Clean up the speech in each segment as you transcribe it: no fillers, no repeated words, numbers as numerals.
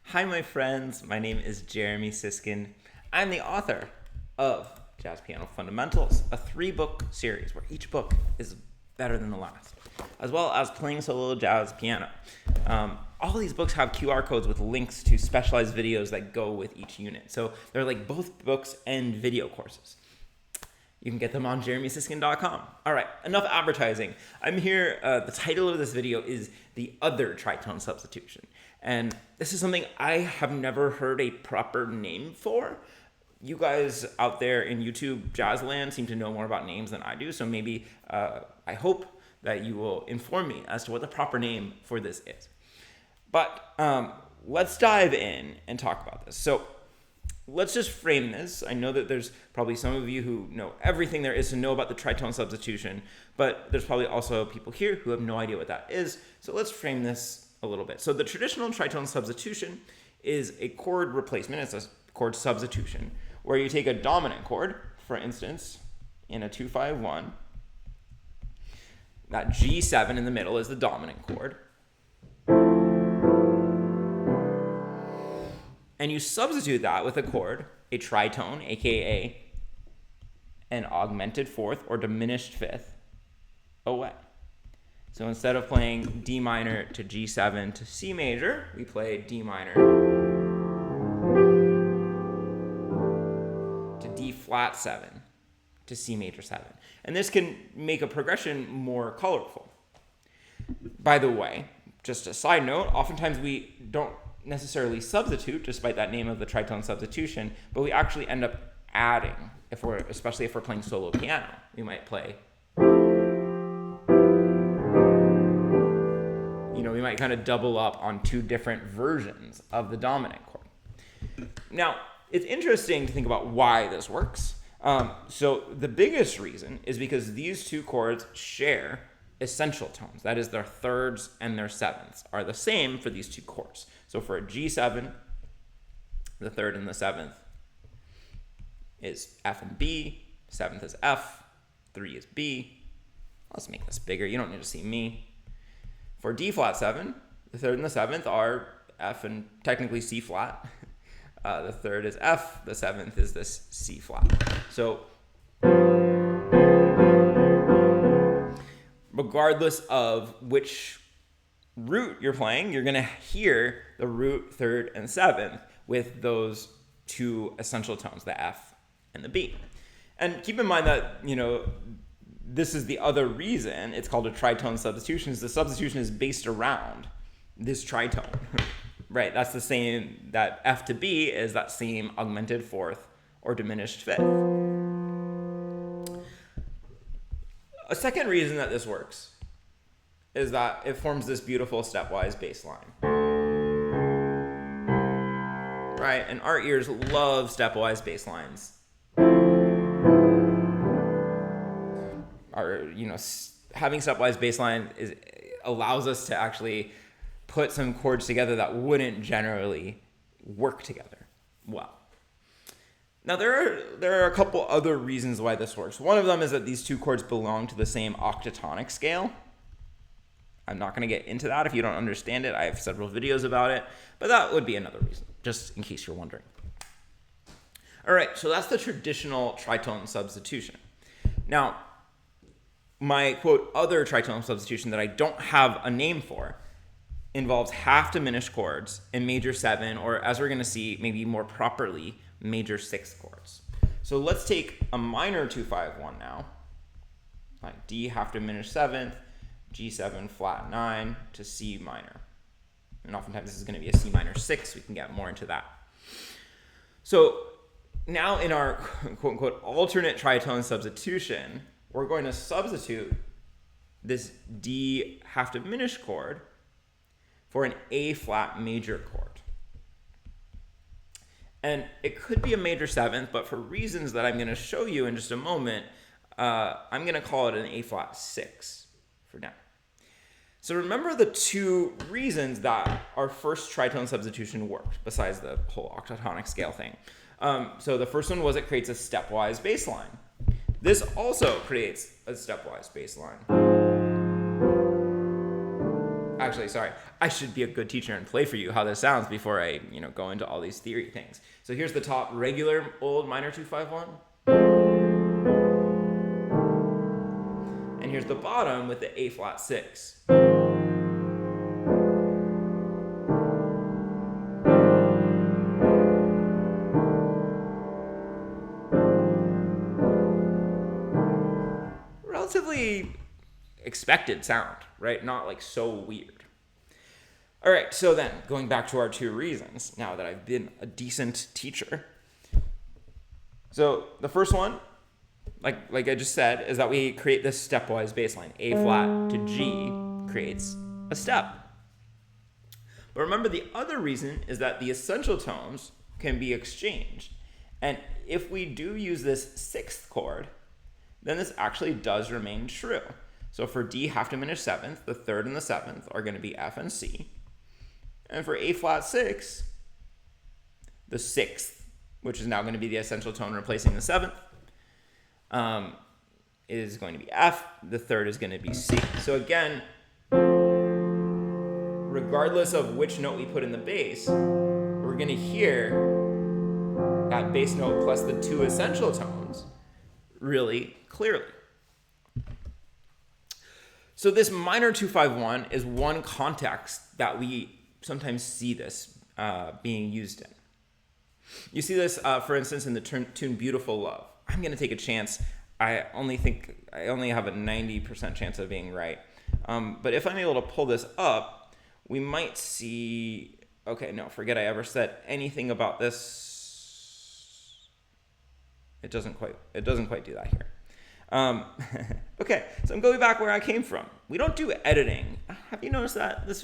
Hi, my friends. My name is Jeremy Siskin. I'm the author of Jazz Piano Fundamentals, a 3-book series where each book is better than the last, as well as playing solo jazz piano. All these books have QR codes with links to specialized videos that go with each unit. So they're like both books and video courses. You can get them on jeremysiskin.com. All right, enough advertising. I'm here. The title of this video is The Other Tritone Substitution. And this is something I have never heard a proper name for. You guys out there in YouTube Jazzland seem to know more about names than I do. So maybe I hope that you will inform me as to what the proper name for this is. But let's dive in and talk about this. So let's just frame this. I know that there's probably some of you who know everything there is to know about the tritone substitution, but there's probably also people here who have no idea what that is. So let's frame this a little bit. So the traditional tritone substitution is a chord replacement. It's a chord substitution where you take a dominant chord, for instance, in a 2-5-1. That G7 in the middle is the dominant chord. And you substitute that with a chord, a tritone, aka an augmented fourth or diminished fifth, away. So instead of playing D minor to G7 to C major, we play D minor to D flat 7 to C major 7. And this can make a progression more colorful. By the way, just a side note, oftentimes we don't necessarily substitute, despite that name of the tritone substitution, but we actually end up adding, especially if we're playing solo piano. We might play, we might kind of double up on two different versions of the dominant chord. Now, it's interesting to think about why this works. So the biggest reason is because these two chords share essential tones. That is, their thirds and their sevenths are the same for these two chords. So for a G7, the third and the seventh is F and B, seventh is F, 3 is B. Let's make this bigger. You don't need to see me. For D flat 7, the third and the seventh are F and technically C flat. The third is F, the seventh is this C flat. So regardless of which root you're playing, you're going to hear the root, third, and seventh with those two essential tones, the F and the B. And keep in mind that, this is the other reason it's called a tritone substitution, is the substitution is based around this tritone. Right, that's the same, that F to B is that same augmented fourth or diminished fifth. A second reason that this works is that it forms this beautiful stepwise bass line. Right, and our ears love stepwise bass lines. Having stepwise bass line allows us to actually put some chords together that wouldn't generally work together well. Now, there are a couple other reasons why this works. One of them is that these two chords belong to the same octatonic scale. I'm not going to get into that if you don't understand it. I have several videos about it, but that would be another reason, just in case you're wondering. All right, so that's the traditional tritone substitution. Now, my, quote, other tritone substitution that I don't have a name for involves half diminished chords in major 7, or as we're going to see, maybe more properly, major 6 chords. So let's take a minor 2-5-1 now, like D half diminished 7th, G7 flat 9 to C minor. And oftentimes this is going to be a C minor 6. We can get more into that. So now in our quote unquote alternate tritone substitution, we're going to substitute this D half diminished chord for an A flat major chord. And it could be a major 7th, but for reasons that I'm going to show you in just a moment, I'm going to call it an A flat 6 for now. So remember the two reasons that our first tritone substitution worked, besides the whole octatonic scale thing. So the first one was it creates a stepwise bass line. This also creates a stepwise bass line. Actually, sorry. I should be a good teacher and play for you how this sounds before I, go into all these theory things. So here's the top regular old minor 2-5-1. And here's the bottom with the A flat 6. Relatively expected sound, right? Not like so weird. All right, so then going back to our two reasons, now that I've been a decent teacher. So the first one, like I just said, is that we create this stepwise baseline. A flat to G creates a step. But remember, the other reason is that the essential tones can be exchanged. And if we do use this sixth chord, then this actually does remain true. So for D half diminished seventh, the third and the seventh are going to be F and C. And for A flat 6, the sixth, which is now going to be the essential tone replacing the seventh, is going to be F. The third is going to be C. So again, regardless of which note we put in the bass, we're going to hear that bass note plus the two essential tones really clearly. So this minor 2-5-1 is one context that we sometimes see this being used in. You see this, for instance, in the tune Beautiful Love. I'm going to take a chance. I only have a 90% chance of being right. But if I'm able to pull this up, we might see... Okay, no, forget I ever said anything about this. It doesn't quite do that here. Okay, so I'm going back where I came from. We don't do editing. Have you noticed that these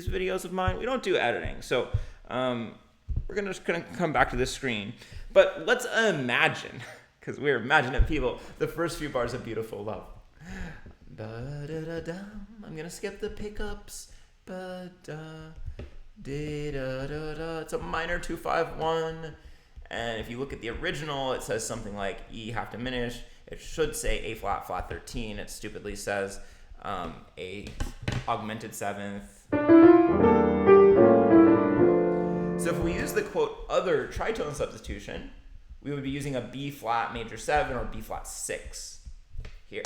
videos of mine, we don't do editing. So we're just gonna come back to this screen. But let's imagine, because we're imaginative people, the first few bars of Beautiful Love. Da, da, da, da. I'm gonna skip the pickups. Ba, da, da, da, da, da. It's a minor 2-5-1. And if you look at the original, it says something like E half diminished. It should say A flat, flat 13. It stupidly says A augmented seventh. So if we use the quote other tritone substitution, we would be using a B flat major 7 or B flat 6 here.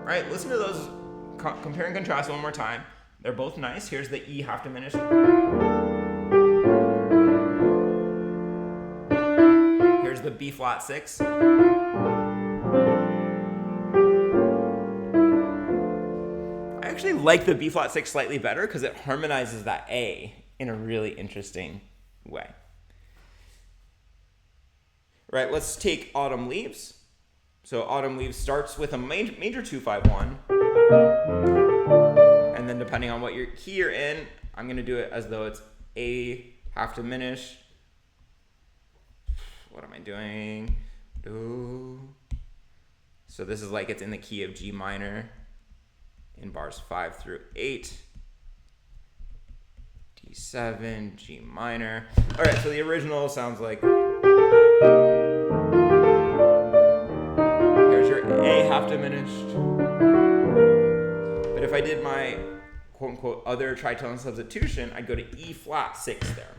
All right, listen to those, compare and contrast one more time. They're both nice. Here's the E half diminished. Here's the B flat 6. I actually like the B flat 6 slightly better because it harmonizes that A in a really interesting way. Right, let's take Autumn Leaves. So Autumn Leaves starts with a major 2-5-1. And then depending on what key you're in, I'm going to do it as though it's A half diminished. What am I doing? Do. So this is like it's in the key of G minor in bars 5 through 8. D7, G minor. All right, so the original sounds like... Here's your A half diminished. But if I did my quote-unquote other tritone substitution, I'd go to E flat 6 there.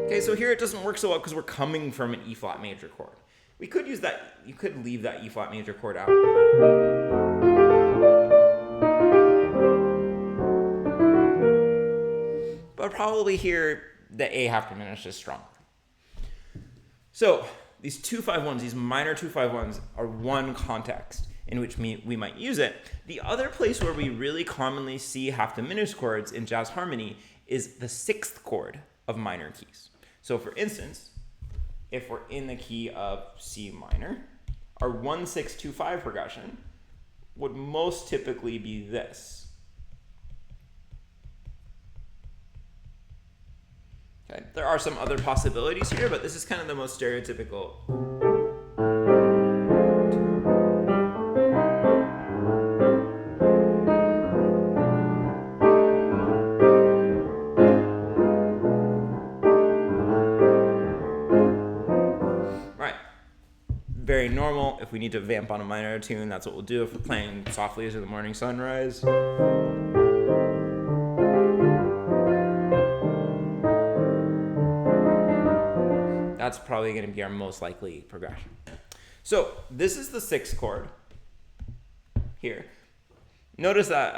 Okay, so here it doesn't work so well because we're coming from an E flat major chord. We could use that, you could leave that E flat major chord out. But probably here, the A half diminished is stronger. So these 2-5-1s, these minor 2-5-1s are one context in which we might use it. The other place where we really commonly see half diminished chords in jazz harmony is the sixth chord of minor keys. So for instance, if we're in the key of C minor, our 1-6-2-5 progression would most typically be this. Okay. There are some other possibilities here, but this is kind of the most stereotypical. very normal. If we need to vamp on a minor tune, that's what we'll do. If we're playing Softly as the Morning Sunrise, that's probably going to be our most likely progression. So this is the 6th chord here. Notice that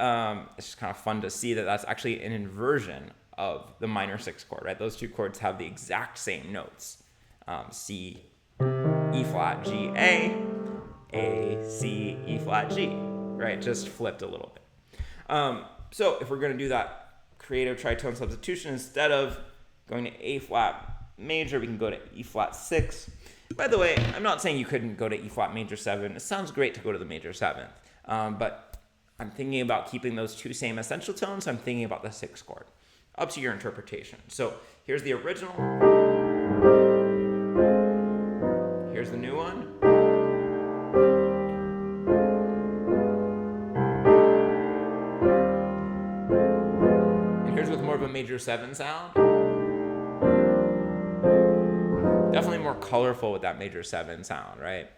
it's just kind of fun to see that that's actually an inversion of the minor 6th chord, right? Those two chords have the exact same notes. C, E flat, G, A, C, E flat, G, right? Just flipped a little bit. So if we're going to do that creative tritone substitution, instead of going to A flat major, we can go to E flat 6. By the way, I'm not saying you couldn't go to E flat major 7. It sounds great to go to the major 7th, but I'm thinking about keeping those two same essential tones. So I'm thinking about the 6th chord. Up to your interpretation. So here's the original. Here's the new one. And here's with more of a major 7 sound. Definitely more colorful with that major 7 sound, right?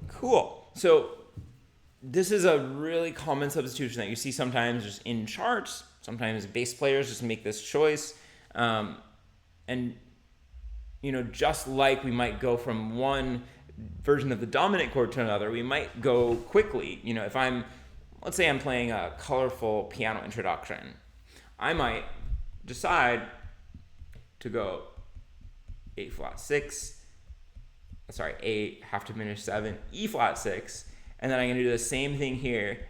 Cool. So this is a really common substitution that you see sometimes just in charts. Sometimes bass players just make this choice. And, you know, just like we might go from one version of the dominant chord to another, we might go quickly. You know, if let's say I'm playing a colorful piano introduction, I might decide to go A flat 6, A half diminished 7, E flat 6, and then I'm going to do the same thing here,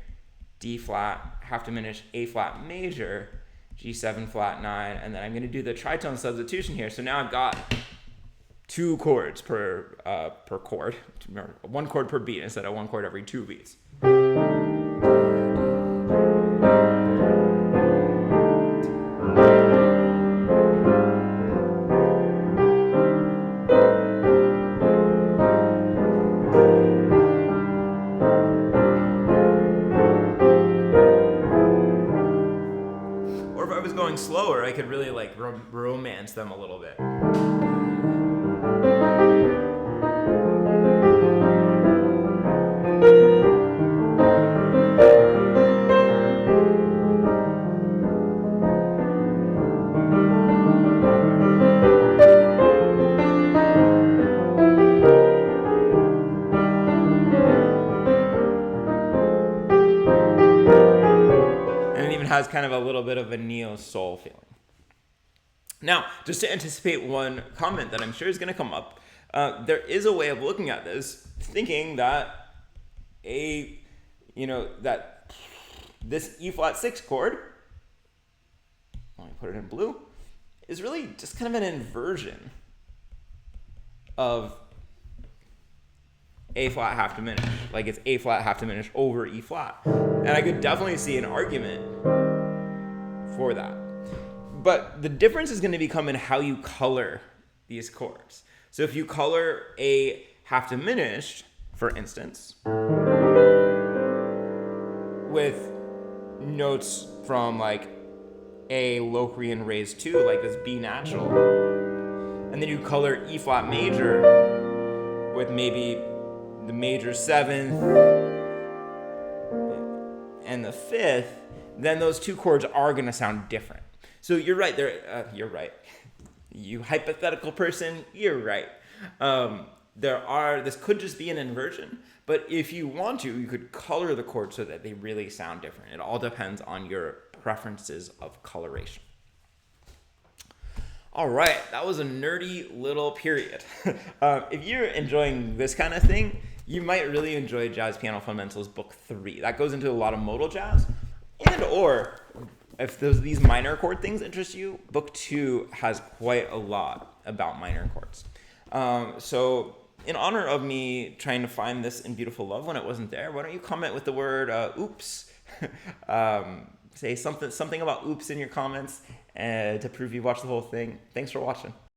D flat, half diminished, A flat major, G7 flat 9, and then I'm going to do the tritone substitution here. So now I've got 2 chords per chord, 1 chord per beat instead of 1 chord every 2 beats. Or if I was going slower, I could really like romance them a little bit. Has kind of a little bit of a neo-soul feeling. Now, just to anticipate one comment that I'm sure is going to come up, there is a way of looking at this, thinking that that this E flat 6 chord, let me put it in blue, is really just kind of an inversion of A flat half diminished. Like it's A flat half diminished over E flat. And I could definitely see an argument for that. But the difference is going to become in how you color these chords. So if you color A half diminished, for instance, with notes from like A low Korean raised 2, like this B natural, and then you color E flat major with maybe the major 7th and the 5th, then those 2 chords are going to sound different. So you're right. You're right. You hypothetical person, you're right. This could just be an inversion, but if you want to, you could color the chords so that they really sound different. It all depends on your preferences of coloration. All right, that was a nerdy little period. If you're enjoying this kind of thing, you might really enjoy Jazz Piano Fundamentals Book 3. That goes into a lot of modal jazz. Or if these minor chord things interest you, Book 2 has quite a lot about minor chords. So in honor of me trying to find this in Beautiful Love when it wasn't there, why don't you comment with the word oops? Say something about oops in your comments to prove you watched the whole thing. Thanks for watching.